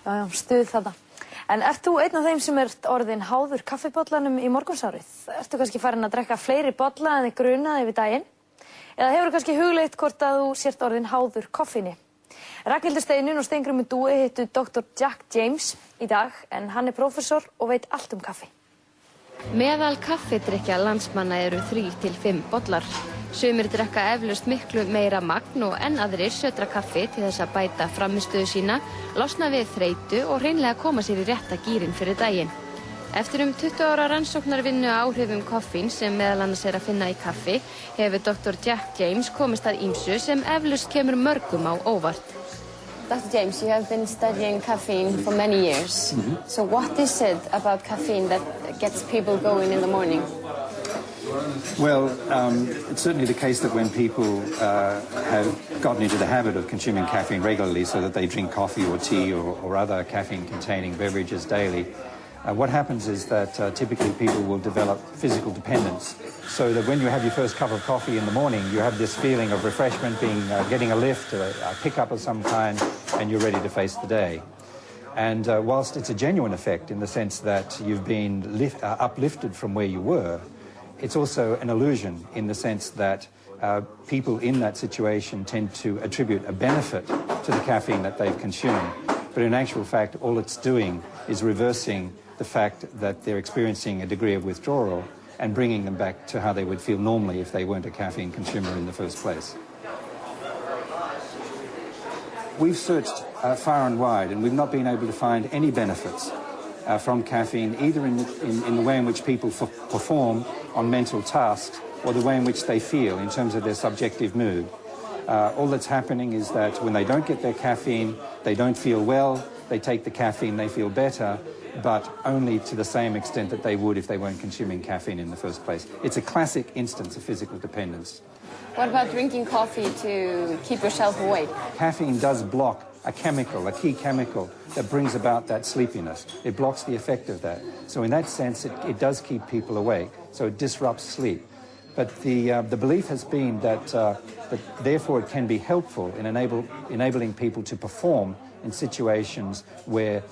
Já, stuð þetta. En ert þú einn af þeim sem orðin háður kaffibollanum í morgunsárið? Ertu kannski farin að drekka fleiri bolla en þig grunaði yfir daginn? Eða hefur kannski hugleitt hvort að þú sért orðin háður koffíni? Ragnhildur Steinunn og Steingrímur Dúi hittu Dr. Jack James í dag, en hann prófessor og veit allt kaffi. Meðal kaffidrykkja landsmanna eru 3 til 5 bollar. Sumir drekka eflaust miklu meira magn og enn aðrir sötra kaffi til þess að bæta frammistöðu sína, losna við þreytu og hreinlega koma sér í rétta gírinn fyrir daginn. Eftir 20 ára rannsóknarvinnu á áhrifum koffíns sem meðal annars að finna í kaffi, hefur Dr. Jack James komist að ýmsu sem eflaust kemur mörgum á óvart. Dr. James, you have been studying caffeine for many years. So what is it about caffeine that gets people going in the morning? Well, it's certainly the case that when people have gotten into the habit of consuming caffeine regularly, so that they drink coffee or tea or other caffeine-containing beverages daily, what happens is that typically people will develop physical dependence, so that when you have your first cup of coffee in the morning, you have this feeling of refreshment, getting a lift, a pick-up of some kind, and you're ready to face the day. And whilst it's a genuine effect in the sense that you've been uplifted from where you were, it's also an illusion in the sense that people in that situation tend to attribute a benefit to the caffeine that they've consumed. But in actual fact, all it's doing is reversing the fact that they're experiencing a degree of withdrawal and bringing them back to how they would feel normally if they weren't a caffeine consumer in the first place. We've searched far and wide, and we've not been able to find any benefits from caffeine, either in the way in which people perform on mental tasks or the way in which they feel in terms of their subjective mood. All that's happening is that when they don't get their caffeine, they don't feel well, they take the caffeine, they feel better, but only to the same extent that they would if they weren't consuming caffeine in the first place. It's a classic instance of physical dependence. What about drinking coffee to keep yourself awake? Caffeine does block a chemical, a key chemical that brings about that sleepiness. It blocks the effect of that. So in that sense, it does keep people awake, so it disrupts sleep. But the belief has been that therefore it can be helpful in enabling people to perform in situations where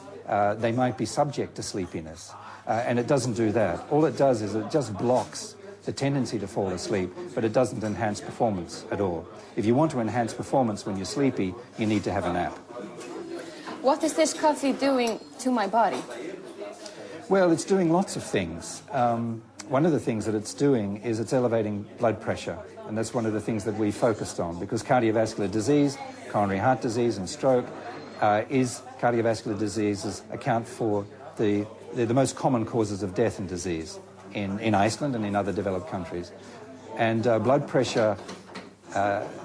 they might be subject to sleepiness. And it doesn't do that. All it does is it just blocks the tendency to fall asleep, but it doesn't enhance performance at all. If you want to enhance performance when you're sleepy, you need to have a nap. What is this coffee doing to my body? Well, it's doing lots of things. One of the things that it's doing is it's elevating blood pressure, and that's one of the things that we focused on, because cardiovascular disease, coronary heart disease and stroke, cardiovascular diseases account for the most common causes of death and disease in Iceland and in other developed countries. And blood pressure,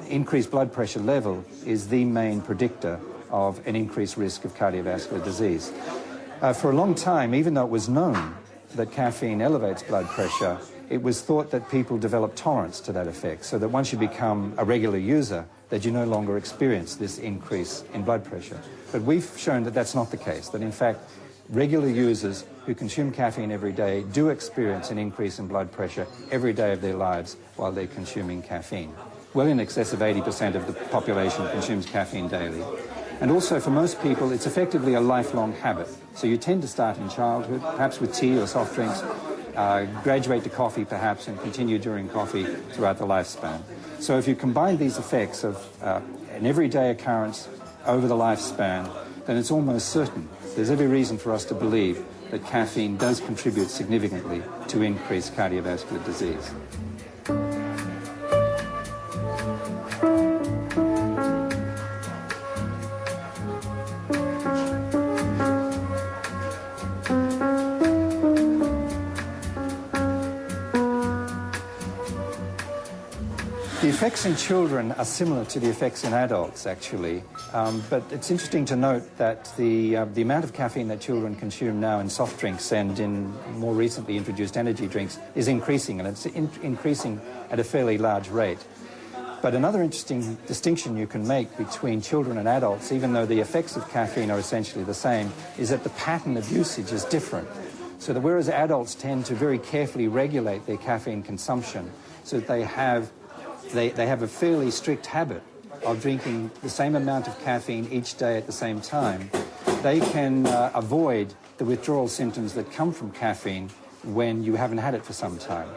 increased blood pressure level is the main predictor of an increased risk of cardiovascular disease. For a long time, even though it was known that caffeine elevates blood pressure, it was thought that people develop tolerance to that effect, so that once you become a regular user, that you no longer experience this increase in blood pressure. But we've shown that that's not the case, that in fact, regular users who consume caffeine every day do experience an increase in blood pressure every day of their lives while they're consuming caffeine. Well in excess of 80% of the population consumes caffeine daily. And also for most people, it's effectively a lifelong habit. So you tend to start in childhood, perhaps with tea or soft drinks, graduate to coffee perhaps, and continue during coffee throughout the lifespan. So if you combine these effects of an everyday occurrence over the lifespan, then it's almost certain, there's every reason for us to believe that caffeine does contribute significantly to increased cardiovascular disease. The effects in children are similar to the effects in adults, actually, but it's interesting to note that the amount of caffeine that children consume now in soft drinks and in more recently introduced energy drinks is increasing, and it's increasing at a fairly large rate. But another interesting distinction you can make between children and adults, even though the effects of caffeine are essentially the same, is that the pattern of usage is different. So that whereas adults tend to very carefully regulate their caffeine consumption, so that they have a fairly strict habit of drinking the same amount of caffeine each day at the same time, they can avoid the withdrawal symptoms that come from caffeine when you haven't had it for some time.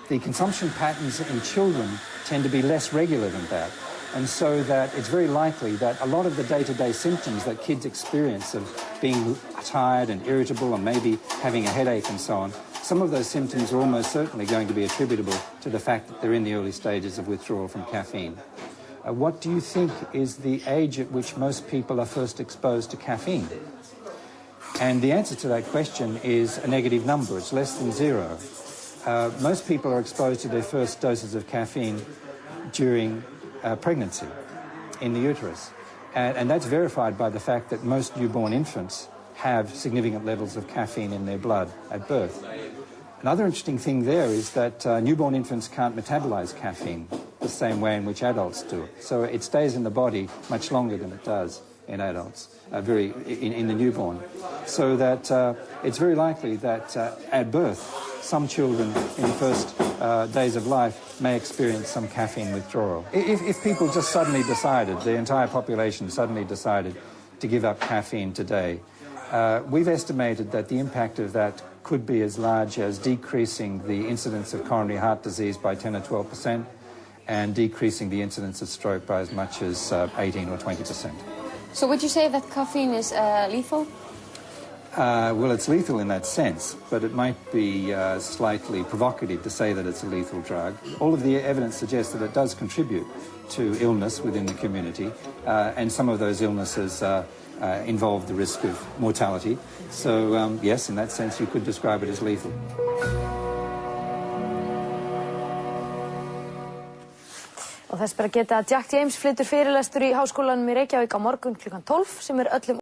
The consumption patterns in children tend to be less regular than that, and so that it's very likely that a lot of the day-to-day symptoms that kids experience of being tired and irritable and maybe having a headache and so on, some of those symptoms are almost certainly going to be attributable to the fact that they're in the early stages of withdrawal from caffeine. What do you think is the age at which most people are first exposed to caffeine? And the answer to that question is a negative number. It's less than 0. Most people are exposed to their first doses of caffeine during pregnancy in the uterus. And that's verified by the fact that most newborn infants have significant levels of caffeine in their blood at birth. Another interesting thing there is that newborn infants can't metabolize caffeine the same way in which adults do. So it stays in the body much longer than it does in adults, in the newborn. So that it's very likely that at birth, some children in the first days of life may experience some caffeine withdrawal. If people just suddenly decided, the entire population suddenly decided to give up caffeine today, we've estimated that the impact of that could be as large as decreasing the incidence of coronary heart disease by 10 or 12% and decreasing the incidence of stroke by as much as 18 or 20%. So would you say that caffeine is lethal? Well, it's lethal in that sense, but it might be slightly provocative to say that it's a lethal drug. All of the evidence suggests that it does contribute to illness within the community, and some of those illnesses involve the risk of mortality. So, yes, in that sense, you could describe it as lethal. Og þess bara geta að Jack James flytur fyrirlestur í Háskólanum í Reykjavík á morgun klukkan 12 sem öllum